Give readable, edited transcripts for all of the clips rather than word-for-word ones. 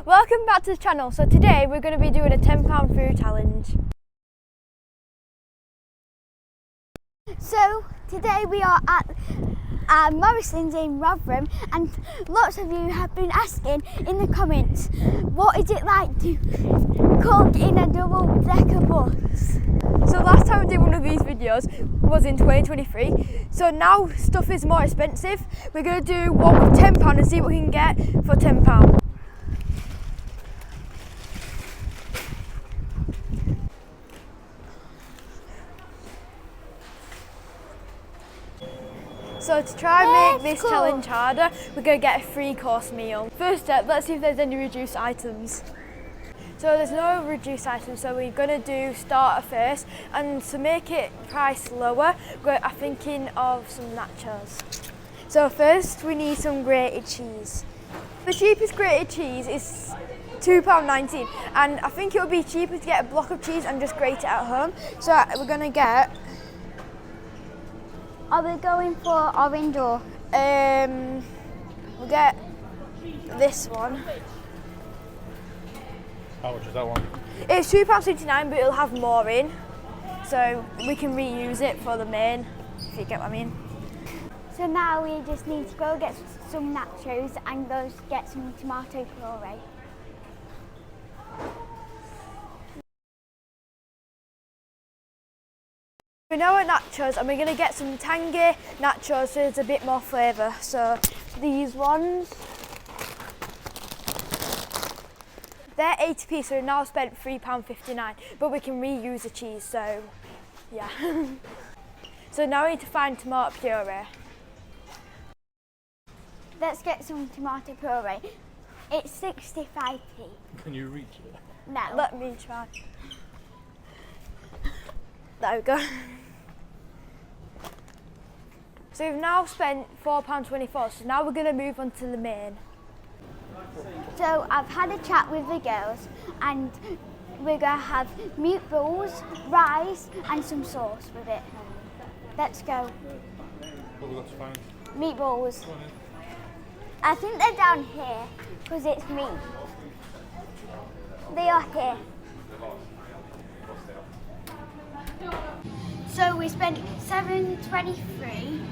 Welcome back to the channel. So today we're going to be doing a £10 food challenge. So today we are at Morrisons in Rotherham, and lots of you have been asking in the comments, what is it like to cook in a double-decker bus? So last time we did one of these videos was in 2023. So now stuff is more expensive. We're going to do one with £10 and see what we can get for £10. So to try and make this challenge harder, we're going to get a 3-course meal. First step, let's see if there's any reduced items. So there's no reduced items, so we're going to do starter first. And to make it price lower, I'm thinking of some nachos. So first we need some grated cheese. The cheapest grated cheese is £2.19, and I think it would be cheaper to get a block of cheese and just grate it at home. So we're going to get... Are we going for orange or? We'll get this one. How much is that one? It's £2.79, but it'll have more in, so we can reuse it for the main, if you get what I mean. So now we just need to go get some nachos and go get some tomato puree. We know our nachos, and we're going to get some tangy nachos so there's a bit more flavour. So these ones, they're 80p, so we've now spent £3.59, but we can reuse the cheese, so yeah. So now we need to find tomato puree. Let's get some tomato puree. It's 65p. Can you reach it? No. Let me try. There we go. So we've now spent £4.24, so now we're going to move on to the main. So I've had a chat with the girls, and we're going to have meatballs, rice and some sauce with it. Let's go. What have we got to find? Meatballs. I think they're down here because it's meat. They are here. So we spent £7.23,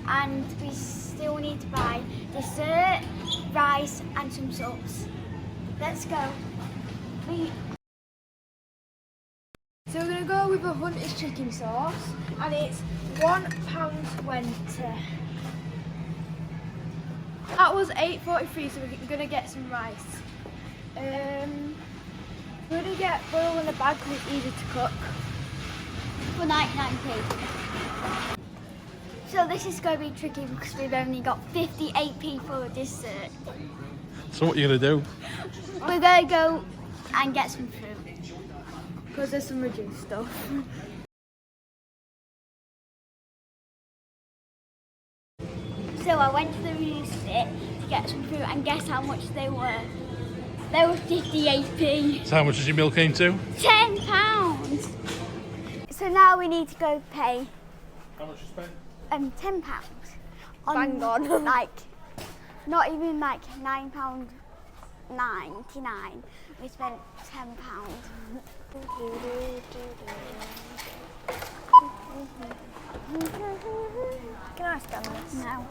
and we still need to buy dessert, rice and some sauce. Let's go. So we're going to go with a Hunter's chicken sauce, and it's £1.20. That was £8.43, so we're going to get some rice. We're going to get boiled in a bag because it's easy to cook. For 99p. So this is going to be tricky because we've only got 58p for dessert. So what are you going to do? We're going to go and get some fruit. Because there's some reduced stuff. So I went to the reduced bit to get some fruit, and guess how much they were? They were 58p. So how much does your meal came to? £10. So now we need to go pay How much you spent? £10 Bang on. Like, not even like £9.99. We spent £10. Can I scan this? No.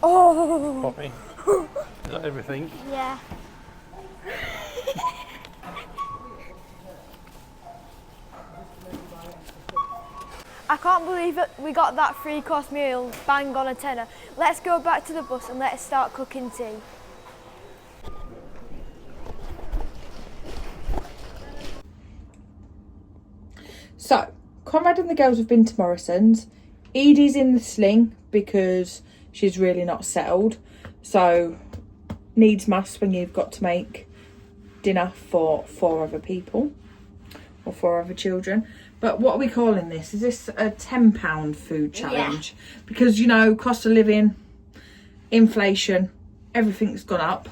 Oh! Poppy. Is that everything? Yeah. I can't believe it. We got that 3-course meal bang on a tenner. Let's go back to the bus and let's start cooking tea. So, Conrad and the girls have been to Morrisons. Edie's in the sling because she's really not settled. So needs must when you've got to make dinner for 4 other people or 4 other children. But what are we calling this? Is this a £10 food challenge? Yeah. Because, you know, cost of living, inflation, everything's gone up.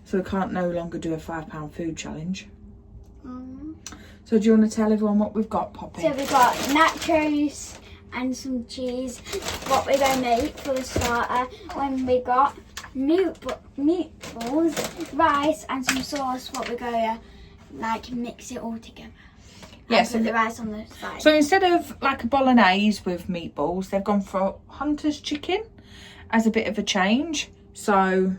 So we can't no longer do a £5 food challenge. So do you want to tell everyone what we've got, Poppy? So we've got nachos and some cheese, what we're going to make for the starter. When we got meatballs, rice and some sauce, what we're going to like mix it all together. Yes, and put the rice on the side. So instead of like a bolognese with meatballs, they've gone for Hunter's chicken as a bit of a change. So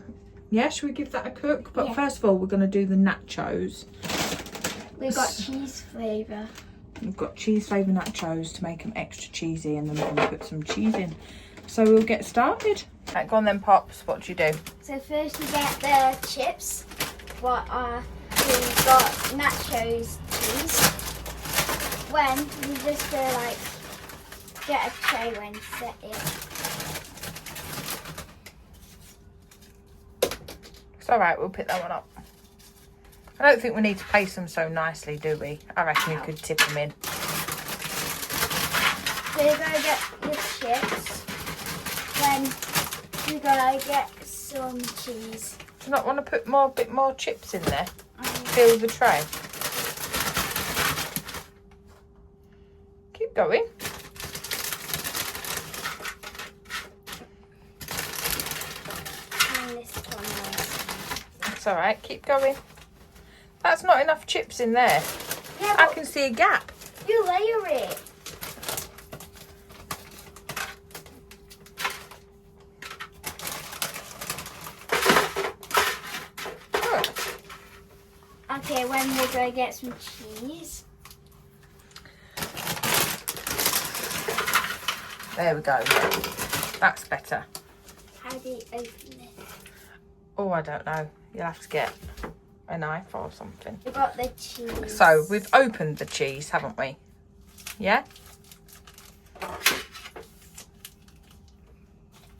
yeah, should we give that a cook? But first of all, we're going to do the nachos. We've got cheese flavour. We've got cheese flavour nachos to make them extra cheesy, and then we're going to put some cheese in. So we'll get started. Right, go on then, Pops. What do you do? So first we get the chips. We've got nachos cheese. When you just like get a tray and set it. It's alright, we'll pick that one up. I don't think we need to place them so nicely, do we? I reckon you could tip them in. So you're going to get your chips. Then you're going to get some cheese. Do you not want to put a bit more chips in there? Fill the tray. Keep going. And this one is. That's alright, keep going. That's not enough chips in there. Yeah, I can see a gap. You layer it. Good. Okay, when we're going to get some cheese. There we go. That's better. How do you open it? Oh, I don't know. You'll have to get a knife or something. We've got the cheese. So we've opened the cheese, haven't we? Yeah?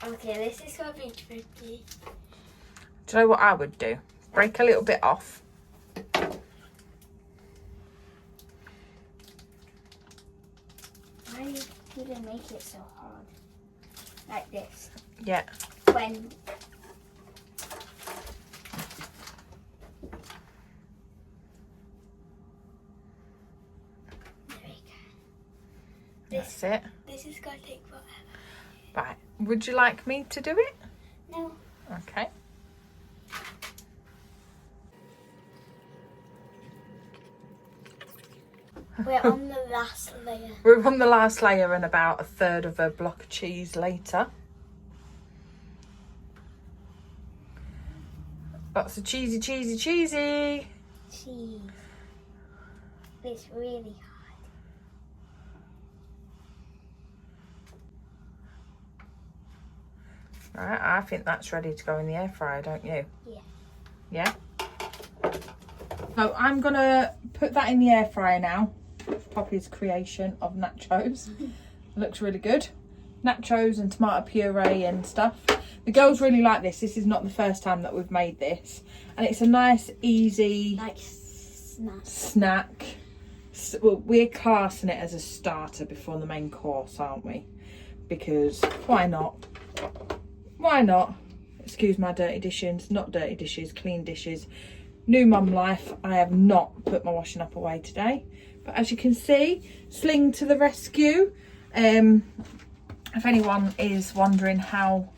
Okay, this is going to be tricky. Do you know what I would do? Break a little bit off. Why did they make it so hard? Like this. Yeah. When... That's it. This is going to take forever. Right. Would you like me to do it? No. Okay. We're on the last layer. We're on the last layer and about a third of a block of cheese later. Lots of cheesy, cheesy, cheesy. Cheese. It's really hard. Right, I think that's ready to go in the air fryer, don't you? Yeah. Yeah? So I'm going to put that in the air fryer now. Poppy's creation of nachos. Looks really good. Nachos and tomato puree and stuff. The girls really like this. This is not the first time that we've made this. And it's a nice, easy... Like snack. Well, we're classing it as a starter before the main course, aren't we? Because why not? Why not? Excuse my dirty dishes. Not dirty dishes, clean dishes. New mum life. I have not put my washing up away today. But as you can see, Sling to the rescue. If anyone is wondering how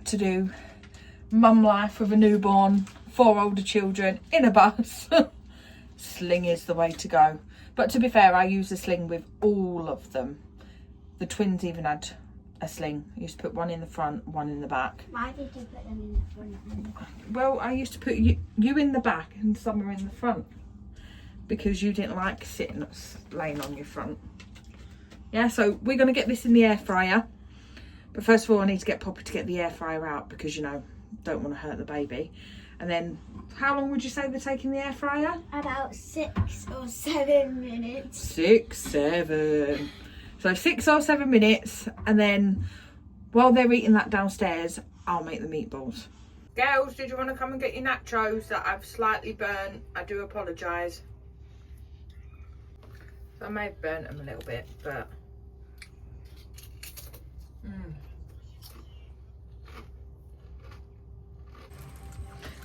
to do mum life with a newborn, 4 older children in a bus, Sling is the way to go. But to be fair, I use a Sling with all of them. The twins even had a Sling. I used to put one in the front, one in the back. Why did you put them in the front? Well, I used to put you in the back and some are in the front because you didn't like sitting laying on your front. Yeah, so we're going to get this in the air fryer. But first of all, I need to get Poppy to get the air fryer out because, you know, don't want to hurt the baby. And then, how long would you say they're taking the air fryer? About 6 or 7 minutes. 6, 7. So 6 or 7 minutes. And then, while they're eating that downstairs, I'll make the meatballs. Girls, did you want to come and get your nachos that I've slightly burnt? I do apologise. I may have burnt them a little bit, but...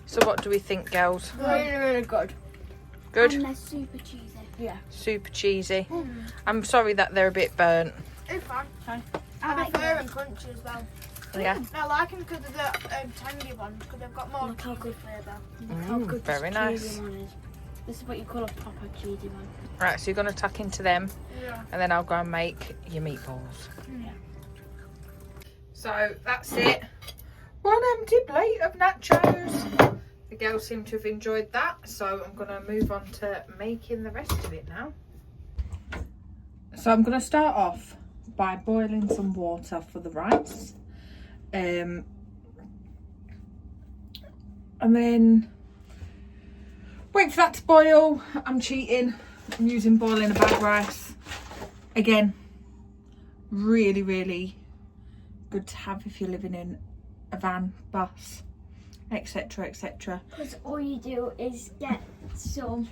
So what do we think, girls? Really good. Good? And they're super cheesy. Yeah. Super cheesy. I'm sorry that they're a bit burnt. It's fine. I I like prefer them. them crunchy as well. Yeah. I like them because of the tangy ones, because they've got more cheesy flavour. Very nice. This is what you call a proper cheesy one. Right, so you're going to tuck into them, Yeah. and then I'll go and make your meatballs. Yeah. So that's it. One empty plate of nachos. The girls seem to have enjoyed that, so I'm going to move on to making the rest of it now. So I'm going to start off by boiling some water for the rice. And then wait for that to boil. I'm cheating. I'm using boiling a bag rice. Again, really, really good to have if you're living in a van, bus, etc, etc. Because all you do is get some,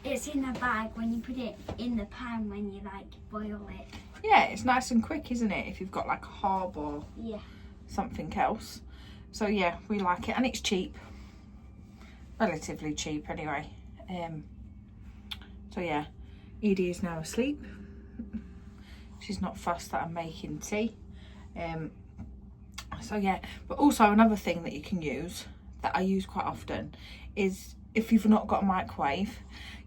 it's in a bag when you put it in the pan when you like boil it. Yeah, it's nice and quick, isn't it, if you've got like a hob or Yeah. something else. So yeah, we like it, and it's cheap, relatively cheap anyway. So yeah, Edie is now asleep. She's not fussed that I'm making tea. So yeah, but also another thing that you can use, that I use quite often, is if you've not got a microwave,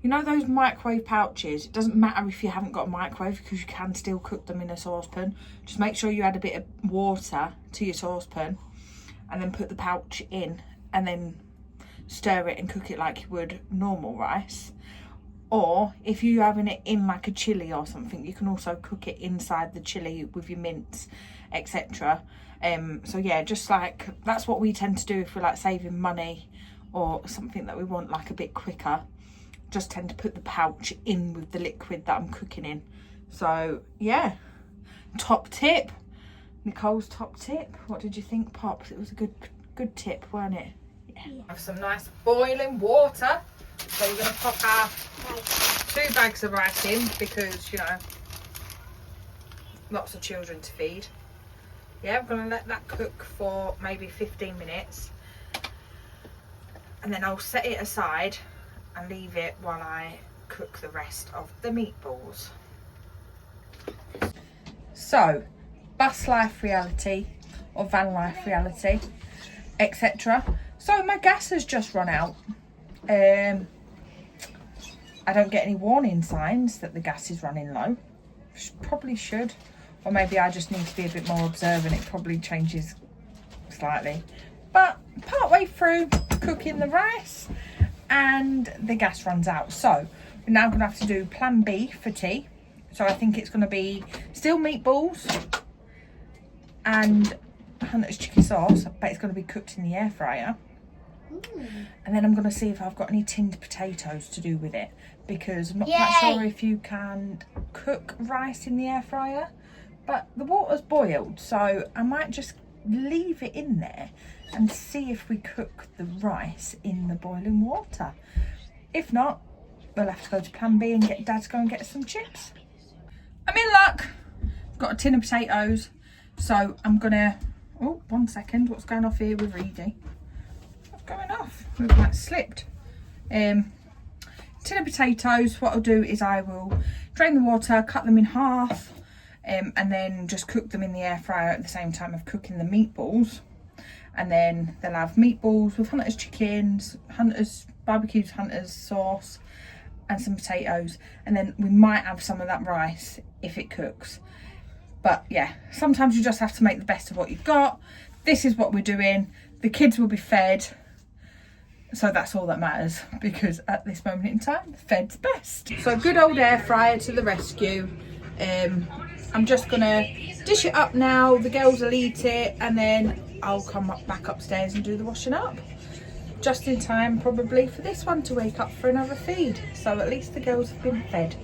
you know those microwave pouches, it doesn't matter if you haven't got a microwave because you can still cook them in a saucepan. Just make sure you add a bit of water to your saucepan and then put the pouch in and then stir it and cook it like you would normal rice. Or if you're having it in like a chilli or something, you can also cook it inside the chilli with your mince, etc. So yeah, just like that's what we tend to do if we're like saving money or something that we want like a bit quicker. Just tend to put the pouch in with the liquid that I'm cooking in. So yeah, top tip, Nicole's top tip. What did you think, Pops? It was a good tip, weren't it? Yeah. Have some nice boiling water. So we're going to pop our 2 bags of rice in because, you know, lots of children to feed. Yeah, I'm going to let that cook for maybe 15 minutes. And then I'll set it aside and leave it while I cook the rest of the meatballs. So, bus life reality or van life reality, etc. So my gas has just run out. I don't get any warning signs that the gas is running low. Probably should, or maybe I just need to be a bit more observant. It probably changes slightly, but partway through cooking the rice and the gas runs out, so we're now gonna have to do plan B for tea. So I think it's gonna be still meatballs and Hunter's chicken sauce, but it's gonna be cooked in the air fryer. And then I'm going to see if I've got any tinned potatoes to do with it, because I'm not quite sure if you can cook rice in the air fryer, but the water's boiled, so I might just leave it in there and see if we cook the rice in the boiling water. If not, we'll have to go to plan B and get Dad to go and get some chips. I'm in luck. I've got a tin of potatoes, so I'm gonna, oh, 1 second, what's going off here with Reedy? Going off, that slipped. Tin of potatoes, what I'll do is I will drain the water, cut them in half, and then just cook them in the air fryer at the same time of cooking the meatballs. And then they'll have meatballs with Hunter's chickens, Hunter's barbecued Hunter's sauce, and some potatoes. And then we might have some of that rice if it cooks. But yeah, sometimes you just have to make the best of what you've got. This is what we're doing. The kids will be fed. So that's all that matters, because at this moment in time, fed's best. So good old air fryer to the rescue. I'm just gonna dish it up now. The girls will eat it, and then I'll come back upstairs and do the washing up. Just in time probably for this one to wake up for another feed. So at least the girls have been fed.